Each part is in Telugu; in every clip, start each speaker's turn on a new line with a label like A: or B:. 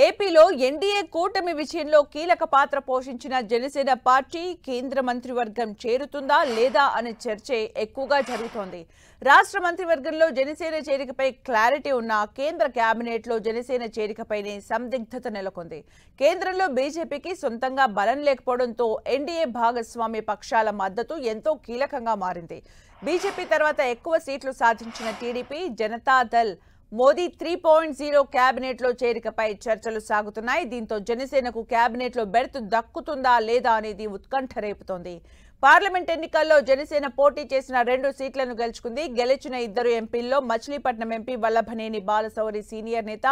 A: ఏపీలో ఎన్డీఏ కూటమి విజయంలో కీలక పాత్ర పోషించిన జనసేన పార్టీ కేంద్ర మంత్రివర్గం చేరుతుందా లేదా అనే చర్చే ఎక్కువగా జరుగుతోంది. రాష్ట్ర మంత్రివర్గంలో జనసేన చేరికపై క్లారిటీ ఉన్న కేంద్ర కేబినెట్లో జనసేన చేరికపైనే సందిగ్ధత నెలకొంది. కేంద్రంలో బీజేపీకి సొంతంగా బలం లేకపోవడంతో ఎన్డీఏ భాగస్వామ్య పక్షాల మద్దతు ఎంతో కీలకంగా మారింది. బీజేపీ తర్వాత ఎక్కువ సీట్లు సాధించిన టీడీపీ, జనతాదళ్ మోదీ 3.0 కేబినెట్ లో చేరికపై చర్చలు సాగుతున్నాయి. దీంతో జనసేనకు కేబినెట్ లో బెర్త్ దక్కుతుందా లేదా అనేది ఉత్కంఠ రేపుతోంది. పార్లమెంట్ ఎన్నికల్లో జనసేన పోటీ చేసిన 2 సీట్లను గెలుచుకుంది. గెలిచిన 2 ఎంపీల్లో మచిలీపట్నం ఎంపీ వల్లభనేని బాలశౌరి సీనియర్ నేత.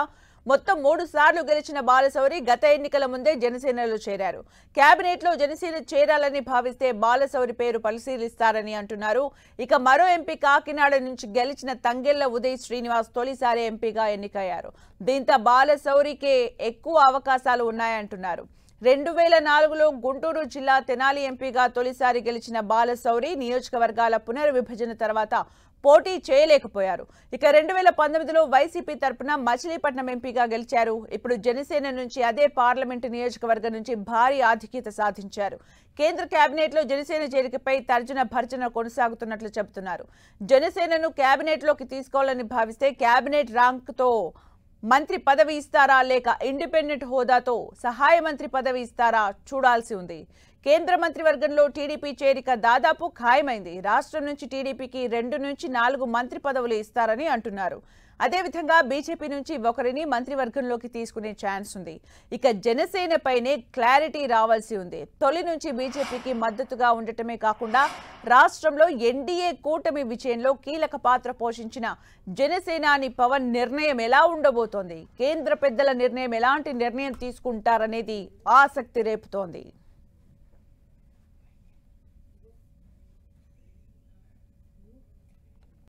A: మొత్తం 3 సార్లు గెలిచిన బాలశౌరి గత ఎన్నికల ముందే జనసేనలో చేరారు. కేబినెట్ లో జనసేన చేరాలని భావిస్తే బాలశౌరి పేరు పరిశీలిస్తారని అంటున్నారు. ఇక మరో ఎంపీ కాకినాడ నుంచి గెలిచిన తంగెళ్ల ఉదయ్ శ్రీనివాస్ తొలిసారి ఎంపీగా ఎన్నికయ్యారు. దీంతో బాలశౌరికే ఎక్కువ అవకాశాలు ఉన్నాయంటున్నారు. 2004లో గుంటూరు జిల్లా తెనాలి ఎంపీగా తొలిసారి గెలిచిన బాలశౌరి నియోజకవర్గాల పునర్విభజన తర్వాత పోటీ చేయలేకపోయారు. ఇక 2019లో వైసీపీ తరపున మచిలీపట్నం ఎంపీగా గెలిచారు. ఇప్పుడు జనసేన నుంచి అదే పార్లమెంటు నియోజకవర్గం నుంచి భారీ ఆధిక్యత సాధించారు. కేంద్ర కేబినెట్ లో జనసేన చేరికపై తర్జన భర్జన కొనసాగుతున్నట్లు చెబుతున్నారు. జనసేనను కేబినెట్ లోకి తీసుకోవాలని భావిస్తే కేబినెట్ ర్యాంక్ తో మంత్రి పదవి ఇస్తారా లేక ఇండిపెండెంట్ హోదాతో సహాయ మంత్రి పదవి ఇస్తారా చూడాల్సి ఉంది. కేంద్ర మంత్రివర్గంలో టీడీపీ చేరిక దాదాపు ఖాయమైంది. రాష్ట్రం నుంచి టీడీపీకి 2 నుంచి 4 మంత్రి పదవులు ఇస్తారని అంటున్నారు. అదేవిధంగా బీజేపీ నుంచి ఒకరిని మంత్రివర్గంలోకి తీసుకునే ఛాన్స్ ఉంది. ఇక జనసేనపైనే క్లారిటీ రావాల్సి ఉంది. తొలి నుంచి బీజేపీకి మద్దతుగా ఉండటమే కాకుండా రాష్ట్రంలో ఎన్డీఏ కూటమి విజయంలో కీలక పాత్ర పోషించిన జనసేనాని పవన్ నిర్ణయం ఎలా ఉండబోతోంది? కేంద్ర పెద్దల నిర్ణయం ఎలాంటి నిర్ణయం తీసుకుంటారనేది ఆసక్తి రేపుతోంది.